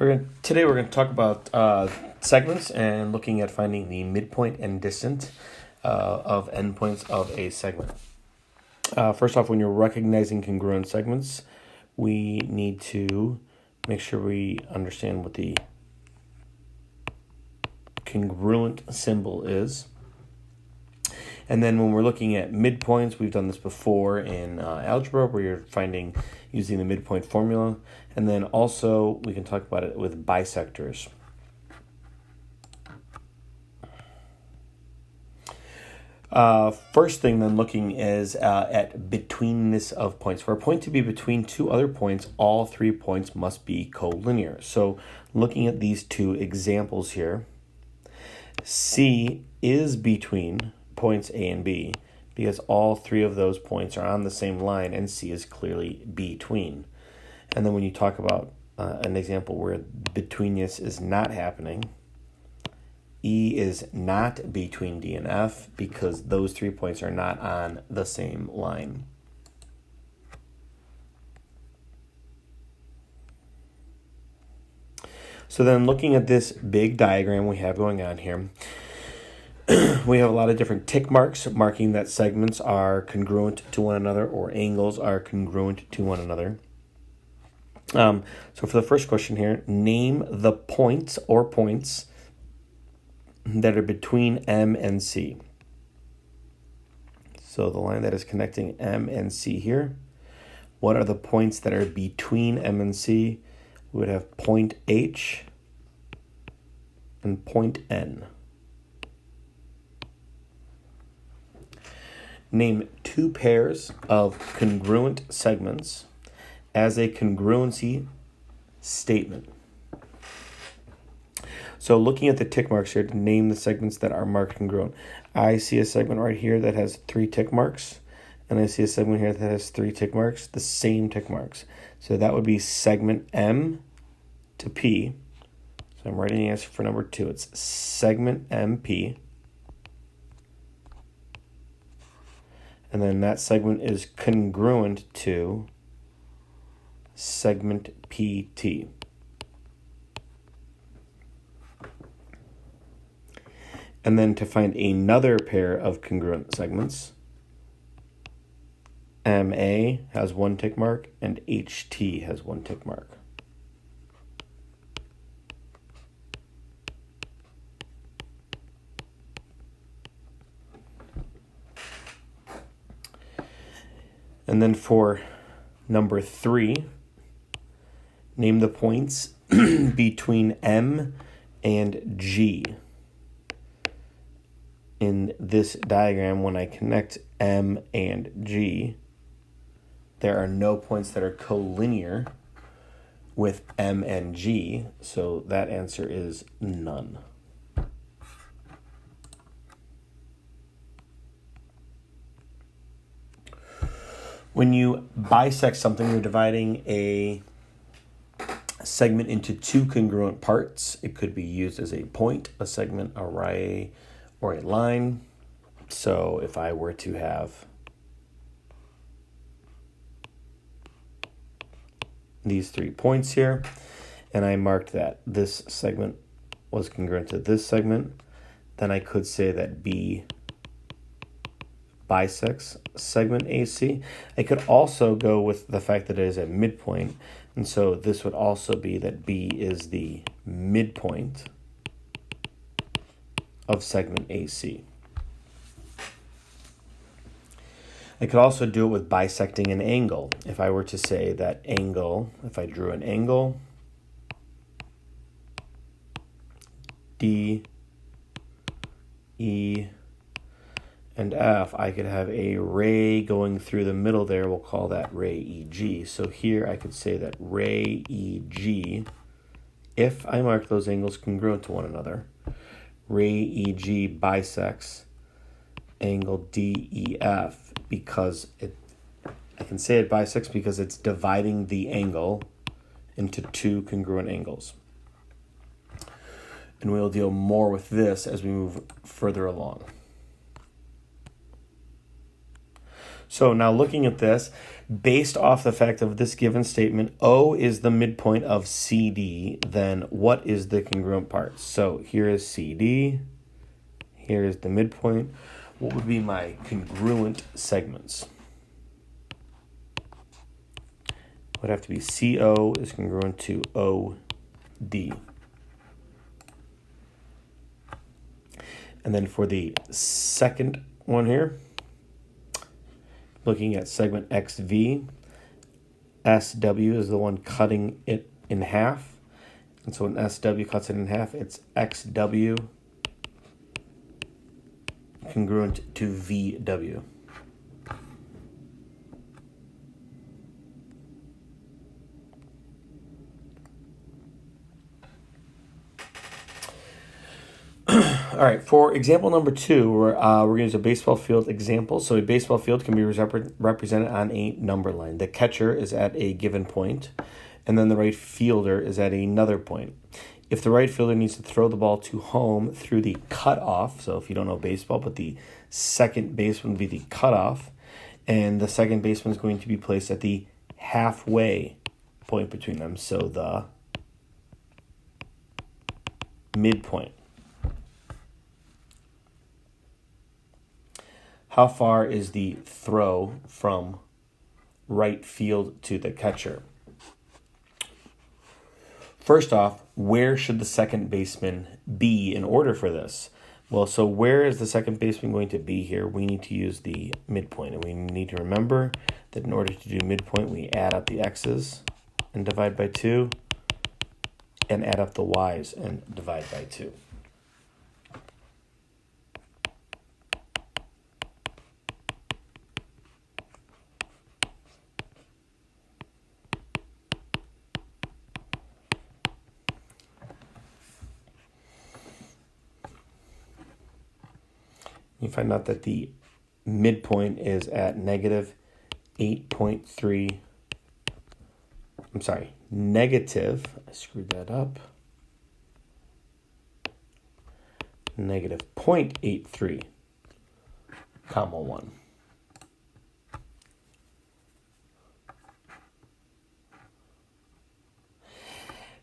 Today we're going to talk about segments and looking at finding the midpoint and distant of endpoints of a segment. First off, when you're recognizing congruent segments, we need to make sure we understand what the congruent symbol is. And then when we're looking at midpoints, we've done this before in algebra where you're finding using the midpoint formula. And then also we can talk about it with bisectors. First thing then looking is at betweenness of points. For a point to be between two other points, all 3 points must be collinear. So looking at these two examples here, C is between points A and B because all 3 of those points are on the same line and C is clearly between. And then when you talk about an example where betweenness is not happening, E is not between D and F because those 3 points are not on the same line. So then looking at this big diagram we have going on here, we have a lot of different tick marks marking that segments are congruent to one another or angles are congruent to one another. So for the first question here, name the points or points that are between M and C. So the line that is connecting M and C here. What are the points that are between M and C? We would have point H and point N. Name 2 pairs of congruent segments as a congruency statement. So looking at the tick marks here to name the segments that are marked congruent. I see a segment right here that has 3 tick marks, and I see a segment here that has 3 tick marks, the same tick marks. So that would be segment M to P. So I'm writing the answer for number 2. It's segment MP. And then that segment is congruent to segment PT. And then to find another pair of congruent segments, MA has 1 tick mark and HT has 1 tick mark. And then for number 3, name the points between M and G. In this diagram, when I connect M and G, there are no points that are collinear with M and G, so that answer is none. When you bisect something, you're dividing a segment into 2 congruent parts. It could be used as a point, a segment, a ray, or a line. So if I were to have these 3 points here, and I marked that this segment was congruent to this segment, then I could say that B bisects segment AC. I could also go with the fact that it is a midpoint, and so this would also be that B is the midpoint of segment AC. I could also do it with bisecting an angle. If I were to say that angle, if I drew an angle, D, E, and F, I could have a ray going through the middle there. We'll call that ray EG. So here I could say that ray EG, if I mark those angles congruent to one another, ray EG bisects angle DEF because I can say it bisects because it's dividing the angle into 2 congruent angles. And we'll deal more with this as we move further along. So now looking at this, based off the fact of this given statement, O is the midpoint of CD, then what is the congruent part? So here is CD, here is the midpoint. What would be my congruent segments? It would have to be CO is congruent to OD. And then for the second one here, looking at segment XV, SW is the one cutting it in half. And so when SW cuts it in half, it's XW congruent to VW. All right, for example number 2, we're going to use a baseball field example. So a baseball field can be represented on a number line. The catcher is at a given point, and then the right fielder is at another point. If the right fielder needs to throw the ball to home through the cutoff, so if you don't know baseball, but the second baseman would be the cutoff, and the second baseman is going to be placed at the halfway point between them, so the midpoint. How far is the throw from right field to the catcher? First off, where should the second baseman be in order for this? Well, so where is the second baseman going to be here? We need to use the midpoint, and we need to remember that in order to do midpoint, we add up the x's and divide by 2, and add up the y's and divide by 2. You find out that the midpoint is at negative 8.3. I'm sorry, negative, I screwed that up. Negative 0.83, comma 1.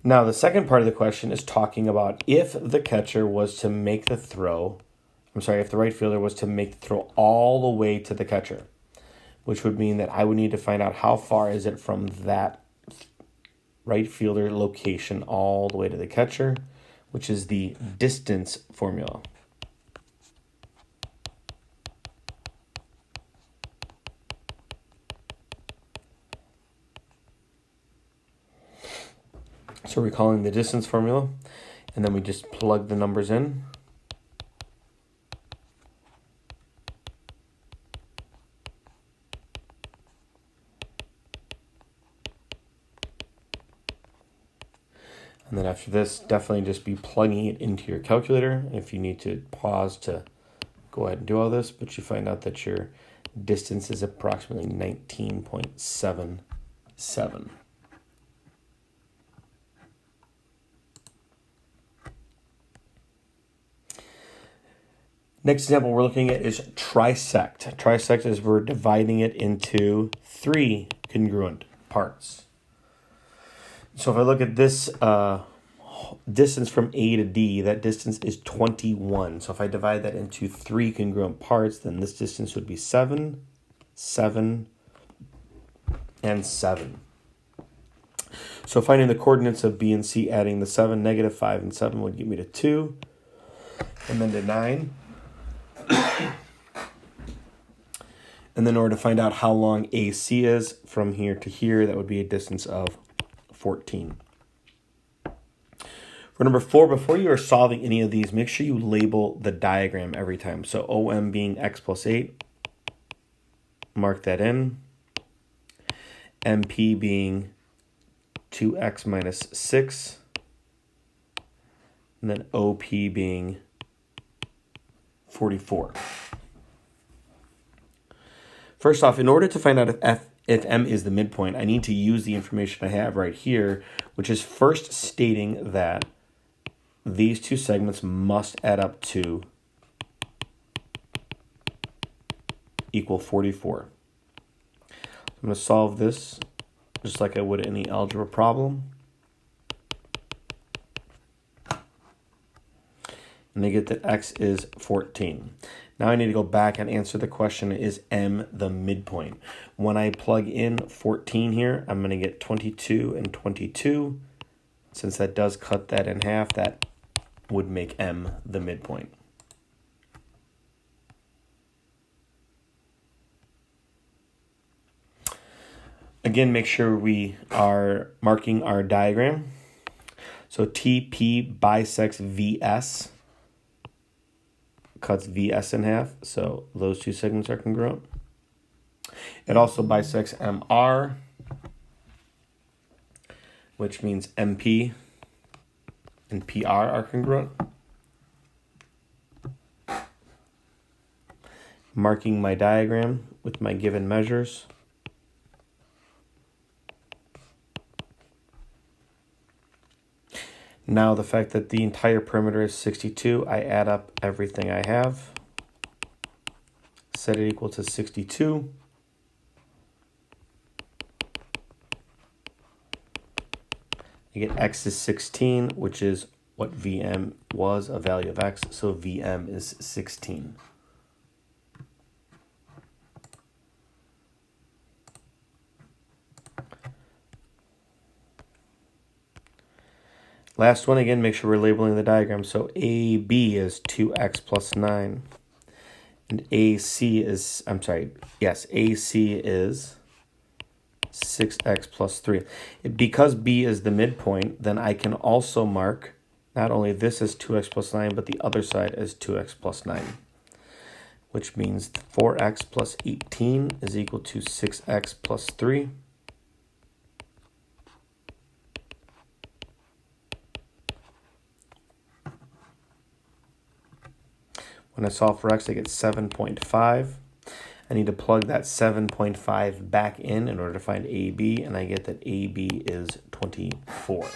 Now, the second part of the question is talking about if the catcher was to make the throw, if the right fielder was to make the throw all the way to the catcher, which would mean that I would need to find out how far is it from that right fielder location all the way to the catcher, which is the distance formula. So we're calling the distance formula, and then we just plug the numbers in. And then after this, definitely just be plugging it into your calculator. If you need to pause to go ahead and do all this, but you find out that your distance is approximately 19.77. Next example we're looking at is trisect. Trisect is we're dividing it into 3 congruent parts. So if I look at this distance from A to D, that distance is 21. So if I divide that into 3 congruent parts, then this distance would be 7, 7, and 7. So finding the coordinates of B and C, adding the 7, negative 5, and 7 would get me to 2, and then to 9. And then in order to find out how long AC is from here to here, that would be a distance of 14. For number 4, before you are solving any of these, make sure you label the diagram every time. So OM being x plus 8, mark that in. MP being 2x minus 6. And then OP being 44. First off, in order to find out if M is the midpoint, I need to use the information I have right here, which is first stating that these 2 segments must add up to equal 44. I'm going to solve this just like I would any algebra problem. And I get that x is 14. Now I need to go back and answer the question, is m the midpoint? When I plug in 14 here, I'm going to get 22 and 22. Since that does cut that in half, that would make m the midpoint. Again, make sure we are marking our diagram. So TP bisects VS, cuts VS in half, so those two segments are congruent. It also bisects MR, which means MP and PR are congruent. Marking my diagram with my given measures. Now the fact that the entire perimeter is 62, I add up everything I have. Set it equal to 62. I get x is 16, which is what Vm was, a value of x, so Vm is 16. Last one, again, make sure we're labeling the diagram. So AB is 2x plus 9. And AC is, AC is 6x plus 3. Because B is the midpoint, then I can also mark not only this as 2x plus 9, but the other side as 2x plus 9. Which means 4x plus 18 is equal to 6x plus 3. When I solve for x, I get 7.5. I need to plug that 7.5 back in order to find AB, and I get that AB is 24.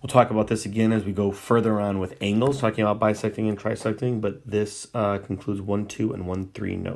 We'll talk about this again as we go further on with angles, talking about bisecting and trisecting, but this concludes 1, 2, and 1, 3 notes.